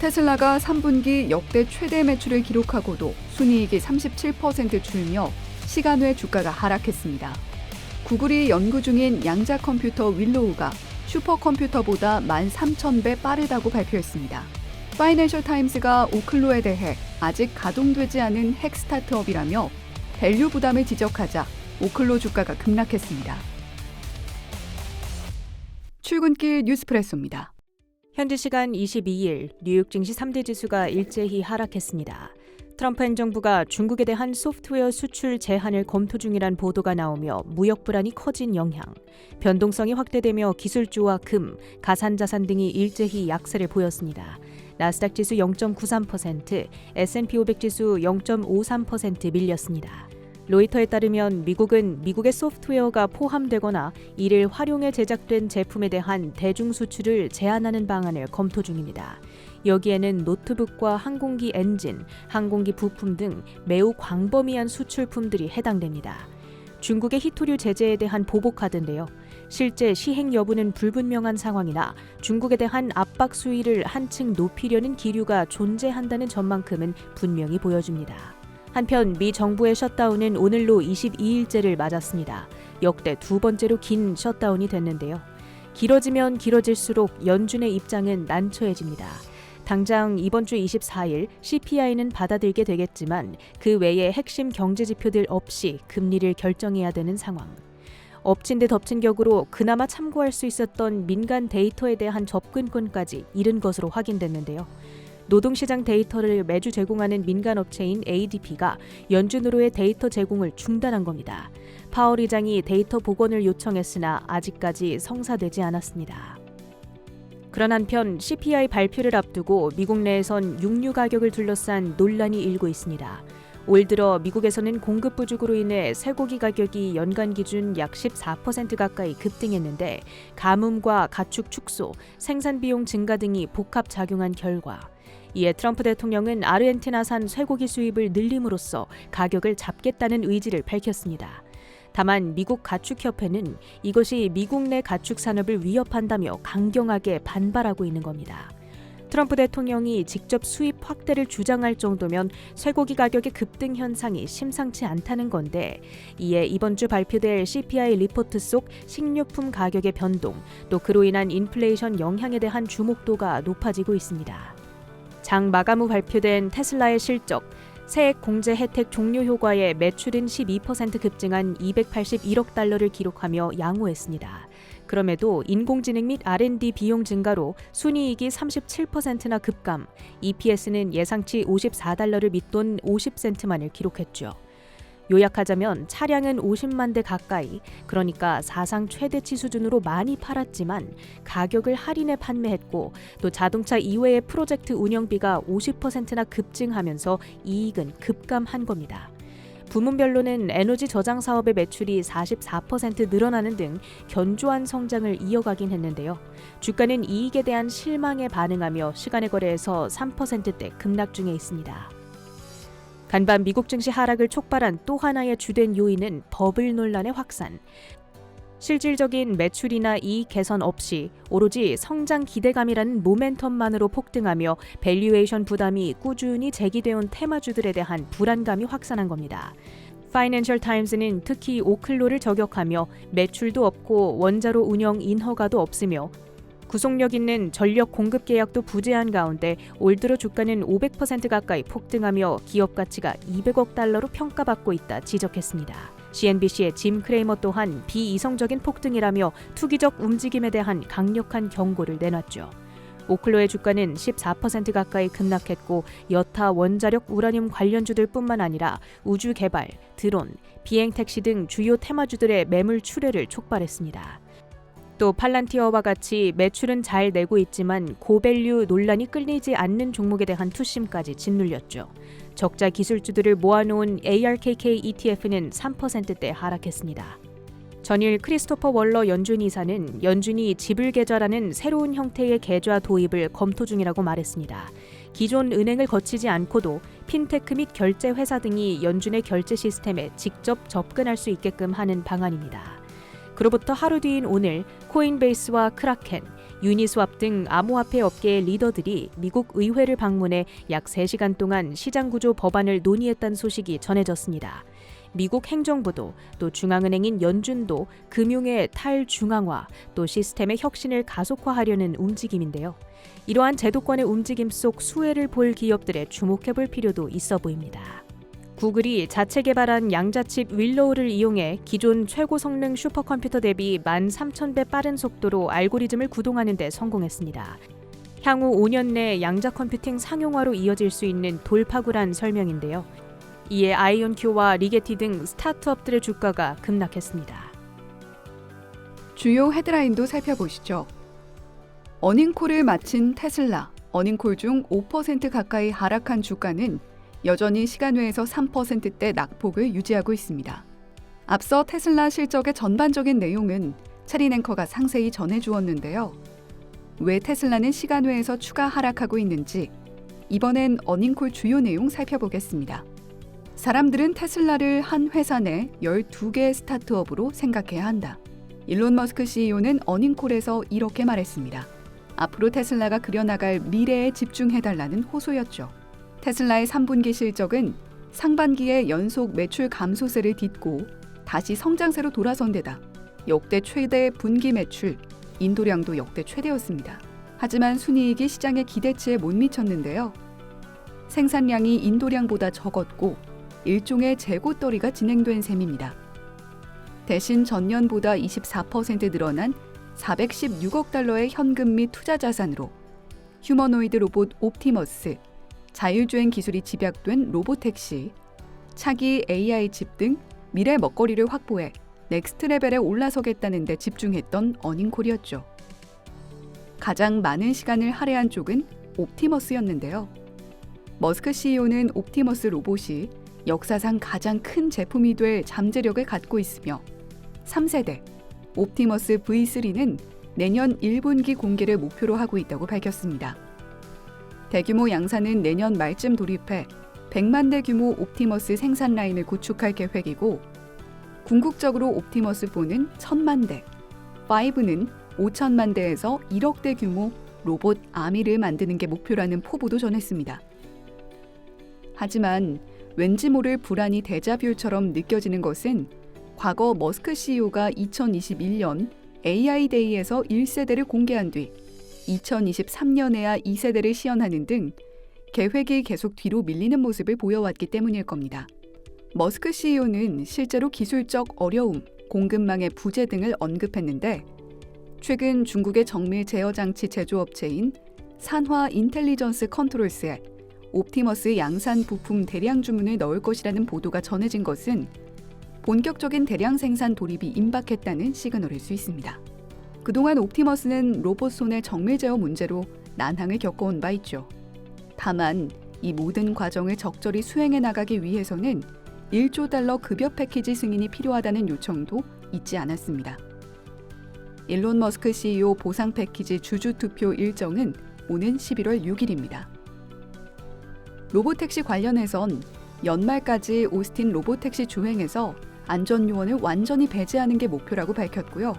테슬라가 3분기 역대 최대 매출을 기록하고도 순이익이 37% 줄며 시간 외 주가가 하락했습니다. 구글이 연구 중인 양자 컴퓨터 윌로우가 슈퍼컴퓨터보다 13,000배 빠르다고 발표했습니다. 파이낸셜 타임스가 오클로에 대해 아직 가동되지 않은 핵 스타트업이라며 밸류 부담을 지적하자 오클로 주가가 급락했습니다. 출근길 뉴스프레소입니다. 현지 시간 22일 뉴욕 증시 3대 지수가 일제히 하락했습니다. 트럼프 행정부가 중국에 대한 소프트웨어 수출 제한을 검토 중이란 보도가 나오며 무역 불안이 커진 영향, 변동성이 확대되며 기술주와 금, 가산자산 등이 일제히 약세를 보였습니다. 나스닥 지수 0.93%, S&P 500 지수 0.53% 밀렸습니다. 로이터에 따르면 미국은 미국의 소프트웨어가 포함되거나 이를 활용해 제작된 제품에 대한 대중 수출을 제한하는 방안을 검토 중입니다. 여기에는 노트북과 항공기 엔진, 항공기 부품 등 매우 광범위한 수출품들이 해당됩니다. 중국의 히토류 제재에 대한 보복하던데요. 실제 시행 여부는 불분명한 상황이나 중국에 대한 압박 수위를 한층 높이려는 기류가 존재한다는 점만큼은 분명히 보여줍니다. 한편 미 정부의 셧다운은 오늘로 22일째를 맞았습니다. 역대 두 번째로 긴 셧다운이 됐는데요. 길어지면 길어질수록 연준의 입장은 난처해집니다. 당장 이번 주 24일 CPI는 받아들게 되겠지만 그 외의 핵심 경제 지표들 없이 금리를 결정해야 되는 상황. 엎친 데 덮친 격으로 그나마 참고할 수 있었던 민간 데이터에 대한 접근권까지 잃은 것으로 확인됐는데요. 노동시장 데이터를 매주 제공하는 민간 업체인 ADP가 연준으로의 데이터 제공을 중단한 겁니다. 파월 의장이 데이터 복원을 요청했으나 아직까지 성사되지 않았습니다. 그런 한편 CPI 발표를 앞두고 미국 내에선 육류 가격을 둘러싼 논란이 일고 있습니다. 올 들어 미국에서는 공급 부족으로 인해 쇠고기 가격이 연간 기준 약 14% 가까이 급등했는데 가뭄과 가축 축소, 생산 비용 증가 등이 복합 작용한 결과 이에 트럼프 대통령은 아르헨티나산 쇠고기 수입을 늘림으로써 가격을 잡겠다는 의지를 밝혔습니다. 다만 미국 가축협회는 이것이 미국 내 가축 산업을 위협한다며 강경하게 반발하고 있는 겁니다. 트럼프 대통령이 직접 수입 확대를 주장할 정도면 쇠고기 가격의 급등 현상이 심상치 않다는 건데 이에 이번 주 발표될 CPI 리포트 속 식료품 가격의 변동, 또 그로 인한 인플레이션 영향에 대한 주목도가 높아지고 있습니다. 장 마감 후 발표된 테슬라의 실적, 세액 공제 혜택 종료 효과에 매출은 12% 급증한 281억 달러를 기록하며 양호했습니다. 그럼에도 인공지능 및 R&D 비용 증가로 순이익이 37%나 급감, EPS는 예상치 54달러를 밑돈 50센트만을 기록했죠. 요약하자면 차량은 50만 대 가까이, 그러니까 사상 최대치 수준으로 많이 팔았지만 가격을 할인해 판매했고 또 자동차 이외의 프로젝트 운영비가 50%나 급증하면서 이익은 급감한 겁니다. 부문별로는 에너지 저장 사업의 매출이 44% 늘어나는 등 견조한 성장을 이어가긴 했는데요. 주가는 이익에 대한 실망에 반응하며 시간의 거래에서 3%대 급락 중에 있습니다. 간밤 미국 증시 하락을 촉발한 또 하나의 주된 요인은 버블 논란의 확산. 실질적인 매출이나 이익 개선 없이 오로지 성장 기대감이라는 모멘텀만으로 폭등하며 밸류에이션 부담이 꾸준히 제기되어온 테마주들에 대한 불안감이 확산한 겁니다. 파이낸셜 타임스는 특히 오클로를 저격하며 매출도 없고 원자로 운영 인허가도 없으며 구속력 있는 전력 공급 계약도 부재한 가운데 올 들어 주가는 500% 가까이 폭등하며 기업 가치가 200억 달러로 평가받고 있다 지적했습니다. CNBC의 짐 크레이머 또한 비이성적인 폭등이라며 투기적 움직임에 대한 강력한 경고를 내놨죠. 오클로의 주가는 14% 가까이 급락했고 여타 원자력 우라늄 관련주들 뿐만 아니라 우주 개발, 드론, 비행택시 등 주요 테마주들의 매물 출회를 촉발했습니다. 또 팔란티어와 같이 매출은 잘 내고 있지만 고밸류 논란이 끌리지 않는 종목에 대한 투심까지 짓눌렸죠. 적자 기술주들을 모아놓은 ARKK ETF는 3%대 하락했습니다. 전일 크리스토퍼 월러 연준 이사는 연준이 지불 계좌라는 새로운 형태의 계좌 도입을 검토 중이라고 말했습니다. 기존 은행을 거치지 않고도 핀테크 및 결제 회사 등이 연준의 결제 시스템에 직접 접근할 수 있게끔 하는 방안입니다. 그로부터 하루 뒤인 오늘 코인베이스와 크라켄, 유니스왑 등 암호화폐 업계의 리더들이 미국 의회를 방문해 약 3시간 동안 시장구조 법안을 논의했다는 소식이 전해졌습니다. 미국 행정부도 또 중앙은행인 연준도 금융의 탈중앙화 또 시스템의 혁신을 가속화하려는 움직임인데요. 이러한 제도권의 움직임 속 수혜를 볼 기업들에 주목해볼 필요도 있어 보입니다. 구글이 자체 개발한 양자칩 윌로우를 이용해 기존 최고 성능 슈퍼컴퓨터 대비 13,000배 빠른 속도로 알고리즘을 구동하는 데 성공했습니다. 향후 5년 내 양자 컴퓨팅 상용화로 이어질 수 있는 돌파구란 설명인데요. 이에 아이온큐와 리게티 등 스타트업들의 주가가 급락했습니다. 주요 헤드라인도 살펴보시죠. 어닝콜을 마친 테슬라, 어닝콜 중 5% 가까이 하락한 주가는 여전히 시간외에서 3%대 낙폭을 유지하고 있습니다. 앞서 테슬라 실적의 전반적인 내용은 체린 앵커가 상세히 전해주었는데요. 왜 테슬라는 시간외에서 추가 하락하고 있는지 이번엔 어닝콜 주요 내용 살펴보겠습니다. 사람들은 테슬라를 한 회사 내 12개의 스타트업으로 생각해야 한다. 일론 머스크 CEO는 어닝콜에서 이렇게 말했습니다. 앞으로 테슬라가 그려나갈 미래에 집중해달라는 호소였죠. 테슬라의 3분기 실적은 상반기에 연속 매출 감소세를 딛고 다시 성장세로 돌아선 데다 역대 최대 분기 매출, 인도량도 역대 최대였습니다. 하지만 순이익이 시장의 기대치에 못 미쳤는데요. 생산량이 인도량보다 적었고 일종의 재고떨이가 진행된 셈입니다. 대신 전년보다 24% 늘어난 416억 달러의 현금 및 투자 자산으로 휴머노이드 로봇 옵티머스, 자율주행 기술이 집약된 로보택시, 차기 AI 칩 등 미래 먹거리를 확보해 넥스트 레벨에 올라서겠다는 데 집중했던 어닝콜이었죠. 가장 많은 시간을 할애한 쪽은 옵티머스였는데요. 머스크 CEO는 옵티머스 로봇이 역사상 가장 큰 제품이 될 잠재력을 갖고 있으며 3세대 옵티머스 V3는 내년 1분기 공개를 목표로 하고 있다고 밝혔습니다. 대규모 양산은 내년 말쯤 돌입해 100만 대 규모 옵티머스 생산 라인을 구축할 계획이고 궁극적으로 옵티머스 4는 1000만 대, 5는 5천만 대에서 1억 대 규모 로봇 아미를 만드는 게 목표라는 포부도 전했습니다. 하지만 왠지 모를 불안이 데자뷰처럼 느껴지는 것은 과거 머스크 CEO가 2021년 AI 데이에서 1세대를 공개한 뒤 2023년에야 2세대를 시연하는 등 계획이 계속 뒤로 밀리는 모습을 보여왔기 때문일 겁니다. 머스크 CEO는 실제로 기술적 어려움, 공급망의 부재 등을 언급했는데 최근 중국의 정밀 제어 장치 제조업체인 산화 인텔리전스 컨트롤스에 옵티머스 양산 부품 대량 주문을 넣을 것이라는 보도가 전해진 것은 본격적인 대량 생산 돌입이 임박했다는 시그널일 수 있습니다. 그동안 옵티머스는 로봇 손의 정밀 제어 문제로 난항을 겪어온 바 있죠. 다만 이 모든 과정을 적절히 수행해 나가기 위해서는 1조 달러 급여 패키지 승인이 필요하다는 요청도 있지 않았습니다. 일론 머스크 CEO 보상 패키지 주주 투표 일정은 오는 11월 6일입니다. 로보택시 관련해선 연말까지 오스틴 로보택시 주행에서 안전 요원을 완전히 배제하는 게 목표라고 밝혔고요.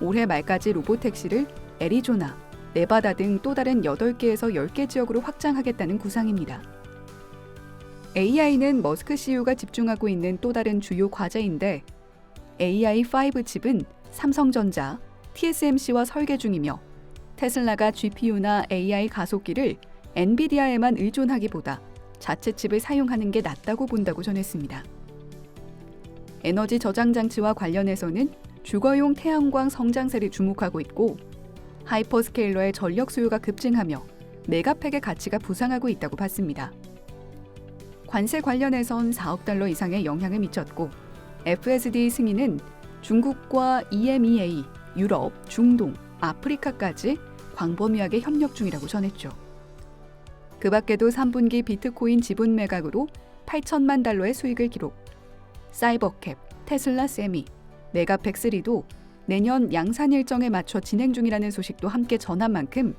올해 말까지 로보택시를 애리조나, 네바다 등 또 다른 8개에서 10개 지역으로 확장하겠다는 구상입니다. AI는 머스크 CEO가 집중하고 있는 또 다른 주요 과제인데 AI5 칩은 삼성전자, TSMC와 설계 중이며 테슬라가 GPU나 AI 가속기를 엔비디아에만 의존하기보다 자체 칩을 사용하는 게 낫다고 본다고 전했습니다. 에너지 저장 장치와 관련해서는 주거용 태양광 성장세를 주목하고 있고 하이퍼스케일러의 전력 수요가 급증하며 메가팩의 가치가 부상하고 있다고 봤습니다. 관세 관련해선 4억 달러 이상의 영향을 미쳤고 FSD 승인은 중국과 EMEA, 유럽, 중동, 아프리카까지 광범위하게 협력 중이라고 전했죠. 그 밖에도 3분기 비트코인 지분 매각으로 8천만 달러의 수익을 기록, 사이버캡, 테슬라 세미, 메가팩3도 내년 양산 일정에 맞춰 진행 중이라는 소식도 함께 전한 만큼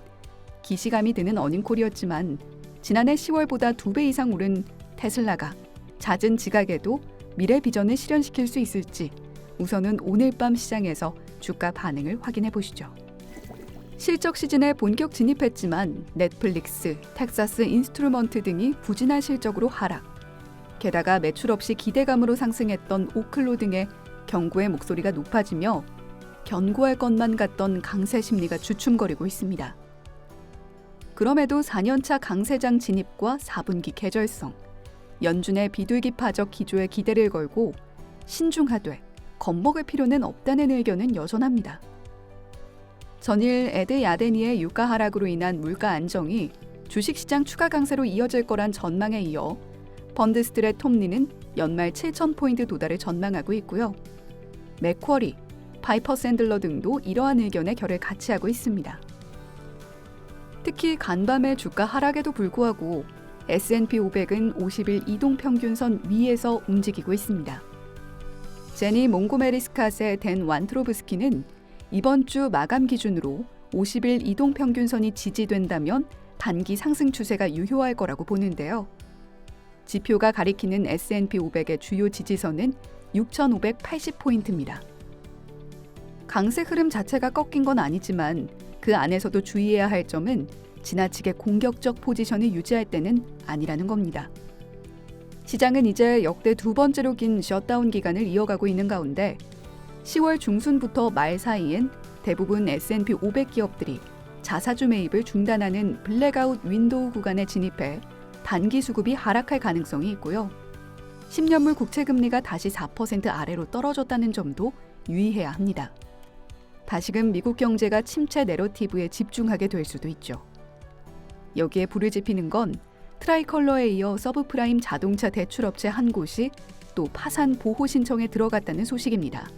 기시감이 드는 어닝콜이었지만 지난해 10월보다 2배 이상 오른 테슬라가 잦은 지각에도 미래 비전을 실현시킬 수 있을지 우선은 오늘 밤 시장에서 주가 반응을 확인해 보시죠. 실적 시즌에 본격 진입했지만 넷플릭스, 텍사스 인스트루먼트 등이 부진한 실적으로 하락. 게다가 매출 없이 기대감으로 상승했던 오클로 등의 경고의 목소리가 높아지며 견고할 것만 같던 강세 심리가 주춤거리고 있습니다. 그럼에도 4년차 강세장 진입과 4분기 계절성, 연준의 비둘기 파적 기조에 기대를 걸고 신중하되 겁먹을 필요는 없다는 의견은 여전합니다. 전일 에드 야데니의 유가 하락으로 인한 물가 안정이 주식시장 추가 강세로 이어질 거란 전망에 이어 펀드스들의 톱니는 연말 7,000포인트 도달을 전망하고 있고요. 맥쿼리, 파이퍼 샌들러 등도 이러한 의견에 결을 같이 하고 있습니다. 특히 간밤의 주가 하락에도 불구하고 S&P 500은 50일 이동평균선 위에서 움직이고 있습니다. 제니 몽고메리 스캇의 댄 완트로브스키는 이번 주 마감 기준으로 50일 이동평균선이 지지된다면 단기 상승 추세가 유효할 거라고 보는데요. 지표가 가리키는 S&P 500의 주요 지지선은 6,580포인트입니다. 강세 흐름 자체가 꺾인 건 아니지만 그 안에서도 주의해야 할 점은 지나치게 공격적 포지션을 유지할 때는 아니라는 겁니다. 시장은 이제 역대 두 번째로 긴 셧다운 기간을 이어가고 있는 가운데 10월 중순부터 말 사이엔 대부분 S&P 500 기업들이 자사주 매입을 중단하는 블랙아웃 윈도우 구간에 진입해 단기 수급이 하락할 가능성이 있고요. 10년물 국채금리가 다시 4% 아래로 떨어졌다는 점도 유의해야 합니다. 다시금 미국 경제가 침체 내러티브에 집중하게 될 수도 있죠. 여기에 불을 지피는 건 트라이컬러에 이어 서브프라임 자동차 대출업체 한 곳이 또 파산 보호 신청에 들어갔다는 소식입니다.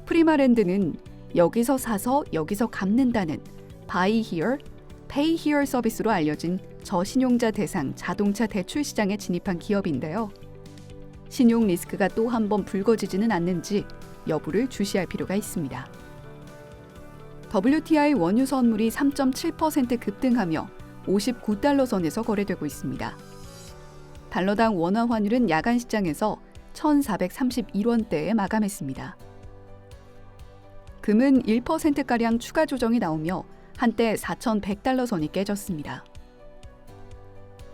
프리마랜드는 여기서 사서 여기서 갚는다는 Buy Here, Pay Here 서비스로 알려진 저신용자 대상 자동차 대출 시장에 진입한 기업인데요. 신용 리스크가 또 한 번 불거지지는 않는지 여부를 주시할 필요가 있습니다. WTI 원유 선물이 3.7% 급등하며 59달러 선에서 거래되고 있습니다. 달러당 원화 환율은 야간 시장에서 1,431원대에 마감했습니다. 금은 1%가량 추가 조정이 나오며 한때 4,100달러 선이 깨졌습니다.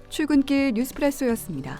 출근길 뉴스프레소였습니다.